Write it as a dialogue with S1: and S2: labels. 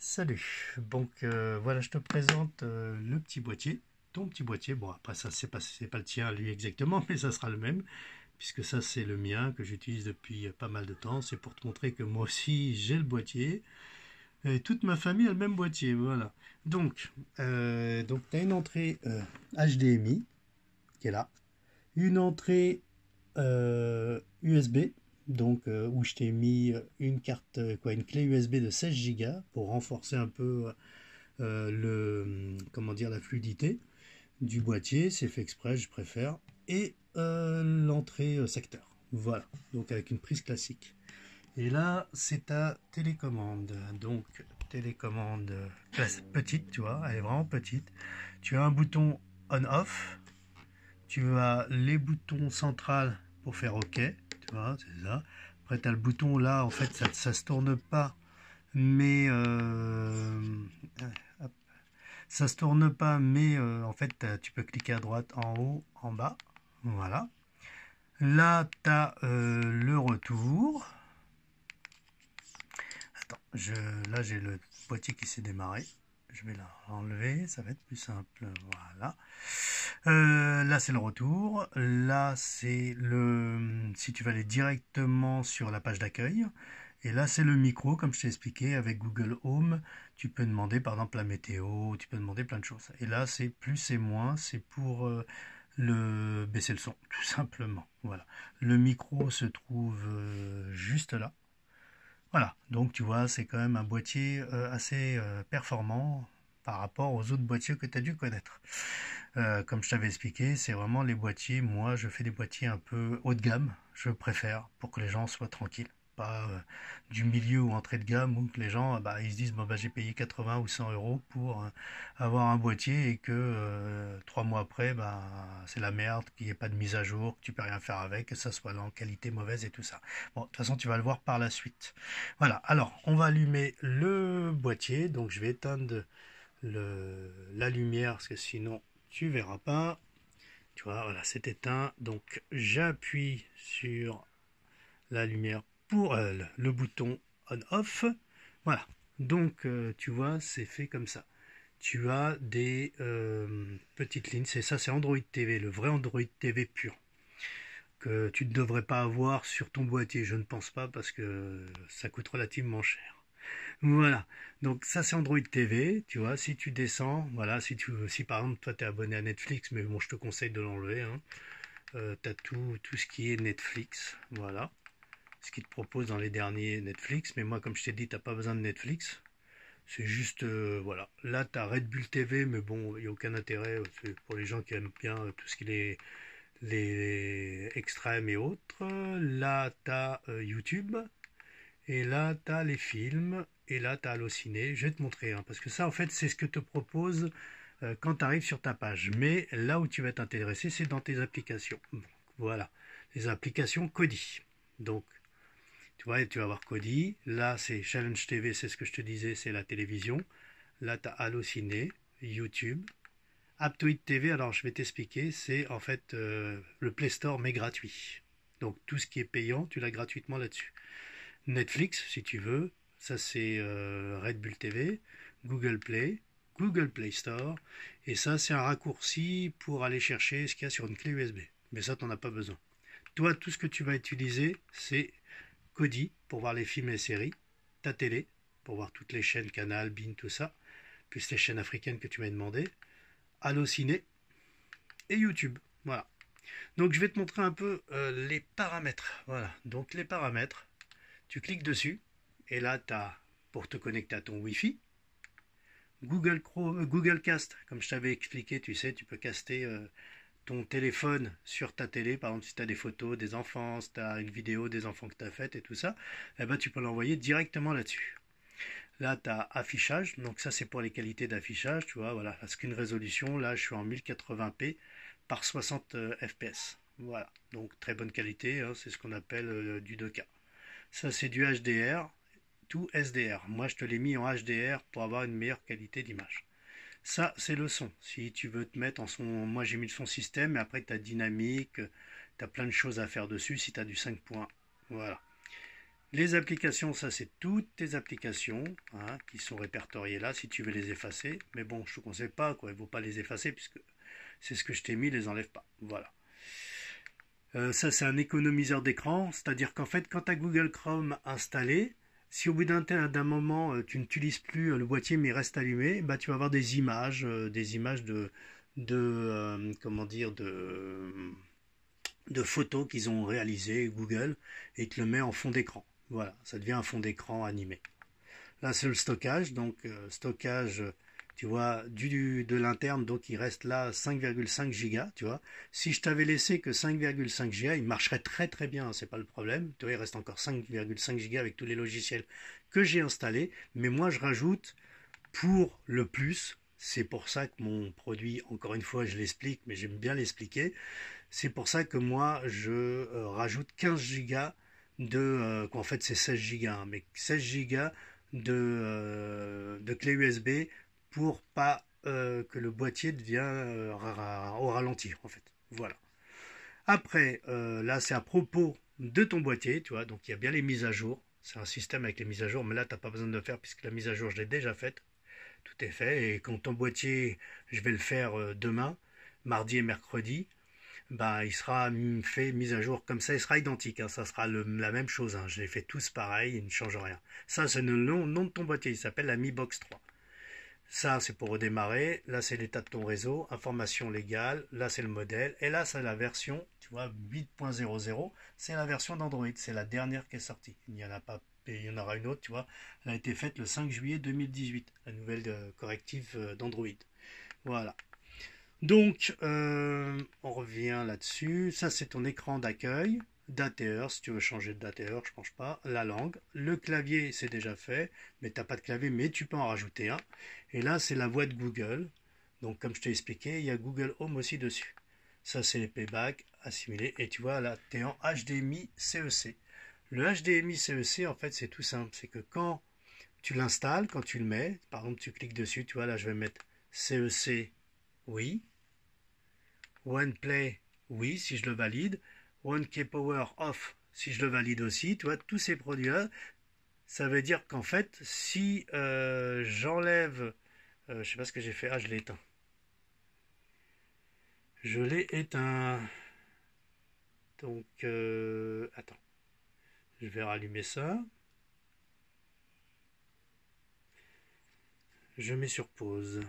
S1: Salut, donc voilà, je te présente le petit boîtier, ton petit boîtier. Bon, après ça, c'est pas le tien, lui exactement, mais ça sera le même, puisque ça, c'est le mien que j'utilise depuis pas mal de temps. C'est pour te montrer que moi aussi, j'ai le boîtier, et toute ma famille a le même boîtier, voilà. Donc tu as une entrée HDMI qui est là, une entrée USB, donc où je t'ai mis une carte, une clé USB de 16 Go pour renforcer un peu comment dire, la fluidité du boîtier. C'est fait exprès, je préfère. Et l'entrée secteur. Voilà, donc avec une prise classique. Et là, c'est ta télécommande. Donc, télécommande petite, tu vois, elle est vraiment petite. Tu as un bouton on-off. Tu as les boutons centrales pour faire OK. Tu vois, c'est ça. Après, tu as le bouton là, en fait, ça se tourne pas. Mais ça se tourne pas, mais en fait, tu peux cliquer à droite, en haut, en bas. Voilà. Là, tu as le retour. Attends, là, j'ai le boîtier qui s'est démarré. Je vais l'enlever, ça va être plus simple. Voilà. Là, c'est le retour. Là, c'est si tu vas aller directement sur la page d'accueil. Et là, c'est le micro, comme je t'ai expliqué, avec Google Home. Tu peux demander, par exemple, la météo, tu peux demander plein de choses. Et là, c'est plus et moins, c'est pour baisser le son, tout simplement. Voilà. Le micro se trouve juste là. Voilà, donc tu vois, c'est quand même un boîtier assez performant par rapport aux autres boîtiers que tu as dû connaître. Comme je t'avais expliqué, c'est vraiment les boîtiers. Moi, je fais des boîtiers un peu haut de gamme, je préfère, pour que les gens soient tranquilles. Pas du milieu ou entrée de gamme où que les gens ils se disent bon, j'ai payé 80 ou 100 euros pour avoir un boîtier et que 3 mois après c'est la merde, qu'il n'y ait pas de mise à jour, que tu peux rien faire avec, que ça soit en qualité mauvaise et tout ça. Bon, de toute façon tu vas le voir par la suite. Voilà, alors on va allumer le boîtier, donc je vais éteindre la lumière parce que sinon tu verras pas. Tu vois, voilà, c'est éteint. Donc j'appuie sur la lumière pour le bouton on-off. Voilà. Donc tu vois, c'est fait comme ça. Tu as des petites lignes. C'est ça, c'est Android TV, le vrai Android TV pur. Que tu ne devrais pas avoir sur ton boîtier, je ne pense pas, parce que ça coûte relativement cher. Voilà, donc ça c'est Android TV, tu vois, si tu descends, voilà, si par exemple toi tu es abonné à Netflix, mais bon je te conseille de l'enlever, hein. Tu as tout ce qui est Netflix, voilà, ce qu'ils te proposent dans les derniers Netflix, mais moi comme je t'ai dit, t'as pas besoin de Netflix, c'est juste, voilà, là tu as Red Bull TV, mais bon, il n'y a aucun intérêt, c'est pour les gens qui aiment bien tout ce qui est les extrêmes et autres, là tu as YouTube, et là, tu as les films, et là, tu as Allociné. Je vais te montrer, hein, parce que ça, en fait, c'est ce que te propose quand tu arrives sur ta page. Mais là où tu vas t'intéresser, c'est dans tes applications. Donc, voilà, les applications Kodi. Donc, tu vois, tu vas voir Kodi. Là, c'est Challenge TV, c'est ce que je te disais, c'est la télévision. Là, tu as Allociné, YouTube. Aptoid TV, alors je vais t'expliquer, c'est en fait le Play Store, mais gratuit. Donc, tout ce qui est payant, tu l'as gratuitement là-dessus. Netflix, si tu veux, ça c'est Red Bull TV, Google Play, Google Play Store, et ça c'est un raccourci pour aller chercher ce qu'il y a sur une clé USB. Mais ça, tu n'en as pas besoin. Toi, tout ce que tu vas utiliser, c'est Kodi pour voir les films et les séries, ta télé pour voir toutes les chaînes, Canal, Bein, tout ça, plus les chaînes africaines que tu m'as demandé, Allociné et YouTube. Voilà. Donc je vais te montrer un peu les paramètres. Voilà. Donc les paramètres. Tu cliques dessus et là tu as pour te connecter à ton Wi-Fi Google Chrome, Google Cast, comme je t'avais expliqué, tu sais, tu peux caster ton téléphone sur ta télé, par exemple si tu as des photos des enfants, si tu as une vidéo des enfants que tu as faites et tout ça, eh ben, tu peux l'envoyer directement là-dessus. Là, tu as affichage, donc ça c'est pour les qualités d'affichage, tu vois, voilà, la screen résolution, là je suis en 1080p par 60 fps. Voilà, donc très bonne qualité, hein, c'est ce qu'on appelle du 2K. Ça c'est du HDR, tout SDR. Moi je te l'ai mis en HDR pour avoir une meilleure qualité d'image. Ça c'est le son. Si tu veux te mettre en son, moi j'ai mis le son système, mais après tu as dynamique, tu as plein de choses à faire dessus si tu as du 5 points. Voilà. Les applications, ça c'est toutes tes applications hein, qui sont répertoriées là si tu veux les effacer. Mais bon, je te conseille pas, quoi. Il ne faut pas les effacer puisque c'est ce que je t'ai mis, les enlève pas. Voilà. Ça c'est un économiseur d'écran, c'est-à-dire qu'en fait quand tu as Google Chrome installé, si au bout d'un moment tu n'utilises plus le boîtier mais il reste allumé, bah, tu vas avoir des images de comment dire de photos qu'ils ont réalisées Google et te le met en fond d'écran. Voilà, ça devient un fond d'écran animé. Là, c'est le stockage, donc stockage, tu vois, de l'interne, donc il reste là 5,5 gigas, tu vois. Si je t'avais laissé que 5,5 gigas, il marcherait très très bien, c'est pas le problème. Tu vois, il reste encore 5,5 gigas avec tous les logiciels que j'ai installés, mais moi je rajoute pour le plus. C'est pour ça que mon produit, encore une fois, je l'explique, mais j'aime bien l'expliquer. C'est pour ça que moi, je rajoute 15 gigas en fait c'est 16 gigas, hein, mais 16 gigas de clé USB pour pas que le boîtier devienne au ralenti, en fait. Voilà. Après, là, c'est à propos de ton boîtier, tu vois, donc il y a bien les mises à jour. C'est un système avec les mises à jour, mais là, tu n'as pas besoin de le faire puisque la mise à jour, je l'ai déjà faite. Tout est fait. Et quand ton boîtier, je vais le faire demain, mardi et mercredi, bah, il sera fait, mise à jour comme ça, il sera identique, hein, ça sera la même chose, hein, je les fais tous pareil, il ne change rien. Ça, c'est le nom de ton boîtier, il s'appelle la Mi Box 3. Ça, c'est pour redémarrer, là, c'est l'état de ton réseau, information légale, là, c'est le modèle, et là, c'est la version, tu vois, 8.00, c'est la version d'Android, c'est la dernière qui est sortie. Il n'y en a pas, il y en aura une autre, tu vois, elle a été faite le 5 juillet 2018, la nouvelle corrective d'Android. Voilà. Donc, on revient là-dessus. Ça, c'est ton écran d'accueil. d'ATR, si tu veux changer d'ATR, je ne pense pas. La langue. Le clavier, c'est déjà fait, mais tu n'as pas de clavier, mais tu peux en rajouter un. Et là, c'est la voix de Google. Donc, comme je t'ai expliqué, il y a Google Home aussi dessus. Ça, c'est les paybacks assimilés. Et tu vois, là, tu es en HDMI CEC. Le HDMI CEC, en fait, c'est tout simple. C'est que quand tu l'installes, quand tu le mets, par exemple, tu cliques dessus, tu vois, là, je vais mettre CEC, oui. OnePlay, oui, si je le valide. OneKey Power Off, si je le valide aussi. Tu vois, tous ces produits-là, ça veut dire qu'en fait, si j'enlève... je sais pas ce que j'ai fait. Ah, je l'ai éteint. Je l'ai éteint. Donc, attends. Je vais rallumer ça. Je mets sur pause.